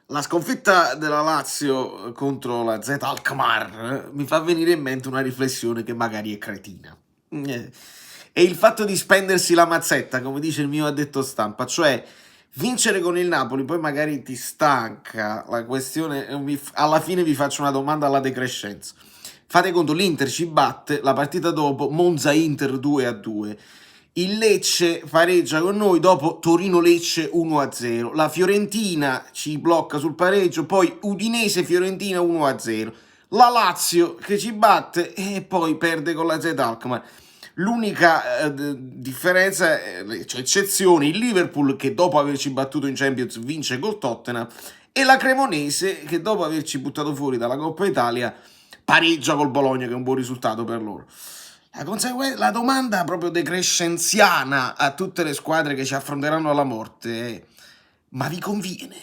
La sconfitta della Lazio contro la Z Alkmaar mi fa venire in mente una riflessione che magari è cretina. È il fatto di spendersi la mazzetta, come dice il mio addetto stampa, cioè vincere con il Napoli, poi magari ti stanca la questione. Alla fine vi faccio una domanda alla decrescenza. Fate conto, l'Inter ci batte, la partita dopo Monza-Inter 2-2. Il Lecce pareggia con noi, dopo Torino-Lecce 1-0. La Fiorentina ci blocca sul pareggio, poi Udinese-Fiorentina 1-0. La Lazio che ci batte e poi perde con la Z Alkmaar. L'unica differenza, cioè eccezione, il Liverpool che dopo averci battuto in Champions vince col Tottenham e la Cremonese che dopo averci buttato fuori dalla Coppa Italia pareggia col Bologna, che è un buon risultato per loro. La domanda proprio decrescenziana a tutte le squadre che ci affronteranno alla morte è: ma vi conviene?